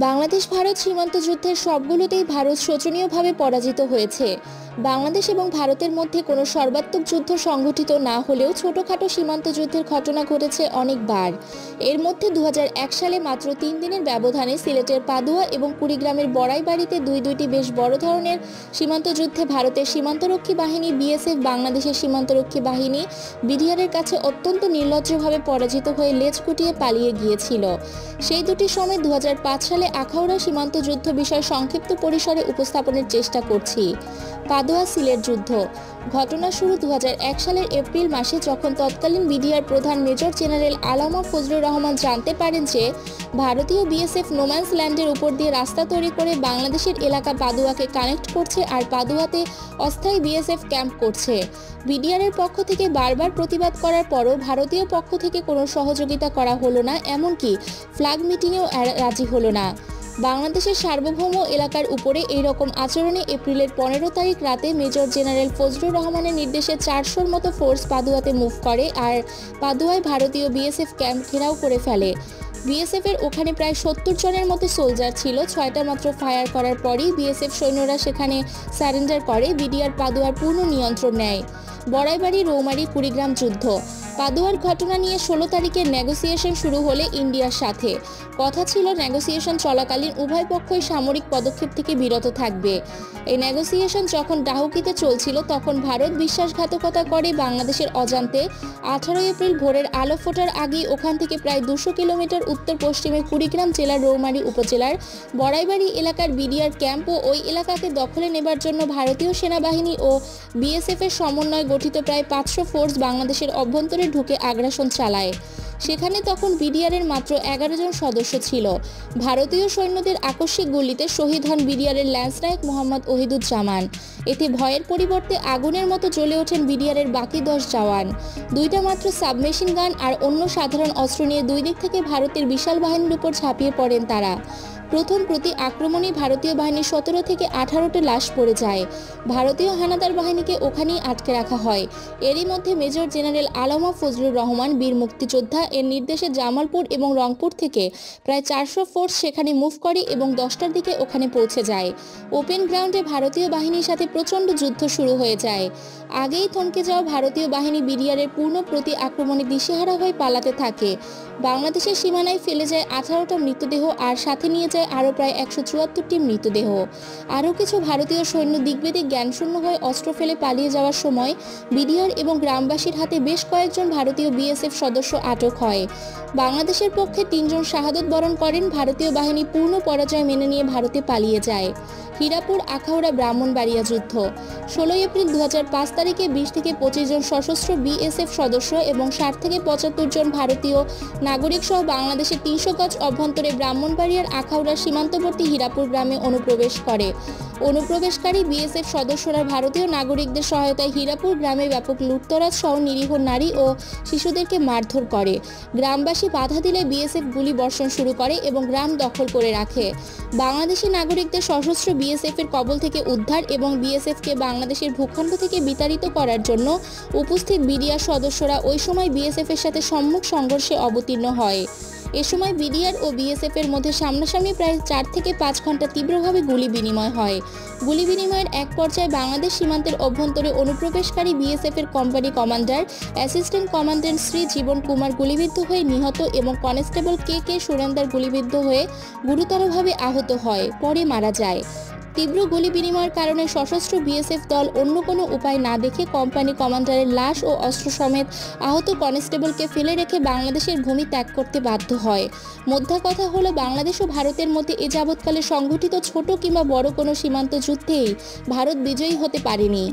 বাংলাদেশ ভারত সীমান্ত যুদ্ধের সবগুলোতেই ভারত শোচনীয়ভাবে পরাজিত হয়েছে। বাংলাদেশ এবং ভারতের মধ্যে কোনো সর্বাত্মক যুদ্ধ সংঘটিত না হলেও ছোটখাটো সীমান্ত যুদ্ধের ঘটনা ঘটেছে অনেকবার। এর মধ্যে 2001 সালে মাত্র 3 দিনের ব্যবধানে সিলেটের পাদুয়া এবং কুড়িগ্রামের বড়াইবাড়িতে দুইটি বেশ বড় ধরনের সীমান্ত যুদ্ধে ভারতের সীমান্তরক্ষী বাহিনী বিএসএফ বাংলাদেশের সীমান্তরক্ষী বাহিনী বিডিআরের কাছে অত্যন্ত নির্লজ্জভাবে পরাজিত হয়ে লেজ গুটিয়ে পালিয়ে গিয়েছিল। সেই দুটি সময় 2005 সালে আখাউড়া সীমান্ত যুদ্ধ বিষয় সংক্ষিপ্ত পরিসরে উপস্থাপনের চেষ্টা করছি। পাদুয়া সিলেট যুদ্ধ ঘটনা শুরু 2001 সালের এপ্রিল মাসে, যখন তৎকালীন বিডিআর প্রধান মেজর জেনারেল আলামা ফজলুর রহমান জানতে পারেন যে ভারতীয় বিএসএফ নোম্যান্স ল্যান্ডের উপর দিয়ে রাস্তা তৈরি করে বাংলাদেশের এলাকা পাদুয়াকে কানেক্ট করছে আর পাদুয়াতে অস্থায়ী বিএসএফ ক্যাম্প করছে। বিডিআরের পক্ষ থেকে বারবার প্রতিবাদ করার পরও ভারতীয় পক্ষ থেকে কোনো সহযোগিতা করা হলো না, এমনকি ফ্ল্যাগ মিটিংয়েও রাজি হলো না। বাংলাদেশের সার্বভৌম এলাকার উপরে এই রকম আচরণে এপ্রিলের 15 তারিখ রাতে মেজর জেনারেল ফজলুর রহমানের নির্দেশে 400-র মতো ফোর্স পাদুয়াতে মুভ করে আর পাদুয়ায় ভারতীয় বিএসএফ ক্যাম্প ঘেরাও করে ফেলে। বিএসএফের ওখানে প্রায় 70 জনের মতো সোলজার ছিল। 6টা মাত্র ফায়ার করার পরই বিএসএফ সৈন্যরা সেখানে সারেন্ডার করে। বিডিআর পাদুয়ার পূর্ণ নিয়ন্ত্রণ নেয়। বড়াইবাড়ি রৌমারী কুড়িগ্রাম যুদ্ধ পাদুয়ার ঘটনা নিয়ে 16 তারিখে নেগোসিয়েশন শুরু হলে ইন্ডিয়ার সাথে কথা ছিল নেগোসিয়েশন চলাকালীন উভয় পক্ষই সামরিক পদক্ষেপ থেকে বিরত থাকবে। এই নেগোসিয়েশন যখন ডাহুকিতে চলছিল তখন ভারত বিশ্বাসঘাতকতা করে বাংলাদেশের অজান্তে 18 এপ্রিল ভোরের আলো ফোটার আগেই ওখান থেকে প্রায় 200 কিলোমিটার উত্তর পশ্চিমে কুড়িগ্রাম জেলার রৌমারী উপজেলার বড়াইবাড়ি এলাকার বিডিআর ক্যাম্প ও ওই এলাকাকে দখলে নেবার জন্য ভারতীয় সেনাবাহিনী ও বিএসএফ এর সমন্বয়ে গঠিত প্রায় 500 ফোর্স বাংলাদেশের অভ্যন্তরে ঢুকে আগ্রাসন চালায়। সেখানে তখন বিডিআরের মাত্র 11 জন সদস্য ছিল। ভারতীয় সৈন্যদের আকস্মিক গুলিতে শহীদ হন বিডিআরের ল্যান্সনায়ক মোহাম্মদ ওহিদুজ্জামান। এতে ভয়ের পরিবর্তে আগুনের মতো জ্বলে ওঠেন বিডিআরের বাকি 10 জওয়ান। 2টা মাত্র সাবমেশিন গান আর অন্য সাধারণ অস্ত্র নিয়ে দুই দিক থেকে ভারতের বিশাল বাহিনীর উপর ঝাঁপিয়ে পড়েন তারা। প্রথম প্রতি আক্রমণে ভারতীয় বাহিনীর 17 থেকে 18টা লাশ পড়ে যায়। ভারতীয় হানাদার বাহিনীকে ওখানেই আটকে রাখা হয়। এরই মধ্যে মেজর জেনারেল আলামা ফজলুর রহমান বীর মুক্তিযোদ্ধা এর নির্দেশে জামালপুর এবং রংপুর থেকে প্রায় 400 ফোর্স সেখানে মুভ করে এবং 10টার দিকে ওখানে পৌঁছে যায়। ওপেন গ্রাউন্ডে ভারতীয় বাহিনীর সাথে প্রচণ্ড যুদ্ধ শুরু হয়ে যায়। আগেই থমকে যাওয়া ভারতীয় বাহিনী বিডিআরের পূর্ণ প্রতি আক্রমণে দিশেহারা হয়ে পালাতে থাকে। বাংলাদেশের সীমানায় ফেলে যায় 18টা মৃতদেহ আর সাথে নিয়ে যায় আরও প্রায় 174টি মৃতদেহ। আরও কিছু ভারতীয় সৈন্য দিকবেদিক জ্ঞানশূন্য হয়ে অস্ত্র ফেলে পালিয়ে যাওয়ার সময় বিডিআর এবং গ্রামবাসীর হাতে বেশ কয়েকজন ভারতীয় বিএসএফ সদস্য আটক হয়। বাংলাদেশের পক্ষে 3 জন শাহাদত বরণ করেন। ভারতীয় বাহিনী পূর্ণ পরাজয় মেনে নিয়ে ভারতে পালিয়ে যায়। হীরাপুর আখাউড়া ব্রাহ্মণবাড়িয়া যুদ্ধ 16 এপ্রিল 2005 তারিখে 20 থেকে 25 জন সশস্ত্র বিএসএফ সদস্য এবং 60 থেকে 75 জন ভারতীয় নাগরিক সহ বাংলাদেশের 300 গজ অভ্যন্তরে ব্রাহ্মণবাড়িয়ার আখাউড়া সীমান্তবর্তী হীরাপুর গ্রামে অনুপ্রবেশ করে। অনুপ্রবেশকারী বিএসএফ সদস্যরা ভারতীয় নাগরিকদের সহায়তায় হীরাপুর গ্রামে ব্যাপক লুটতরাজ সহ নিরীহ নারী ও শিশুদেরকে মারধর করে। গ্রামবাসী বাধা দিলে বিএসএফ গুলি বর্ষণ শুরু করে এবং গ্রাম দখল করে রাখে। বাংলাদেশি নাগরিকদের সশস্ত্র বিএসএফ এর কবল থেকে উদ্ধার এবং বিএসএফকে বাংলাদেশের ভূখণ্ড থেকে বিতাড়িত করার জন্য উপস্থিত বিডিআর সদস্যরা ওই সময় বিএসএফ এর সাথে সম্মুখ সংঘর্ষে অবতীর্ণ হয়। এ সময় বিডিআর ও বিএসএফ এর মধ্যে সামনাসামনি প্রায় 4 থেকে 5 ঘন্টা তীব্রভাবে গুলি বিনিময় হয়। গুলি বিনিময়ের এক পর্যায়ে বাংলাদেশ সীমান্তের অভ্যন্তরে অনুপ্রবেশকারী বিএসএফ এর company commander assistant commandant Shri Jiban Kumar গুলিবিদ্ধ হয়ে নিহত এবং কনস্টেবল কে সুরেন্দার গুলিবিদ্ধ হয়ে গুরুতরভাবে আহত হয়, পরে মারা যায়। তীব্র গুলি বিনিময়ের কারণে সশস্ত্র বিএসএফ দল অন্য কোনো উপায় না দেখে কোম্পানি কমান্ডারের লাশ ও অস্ত্র সমেত আহত কনস্টেবলকে ফেলে রেখে বাংলাদেশের ভূমি ত্যাগ করতে বাধ্য হয়। মোদ্দা কথা হলো, বাংলাদেশ ও ভারতের মধ্যে এ যাবৎকালে সংঘটিত ছোট কিংবা বড় কোনো সীমান্ত যুদ্ধেই ভারত বিজয়ী হতে পারেনি।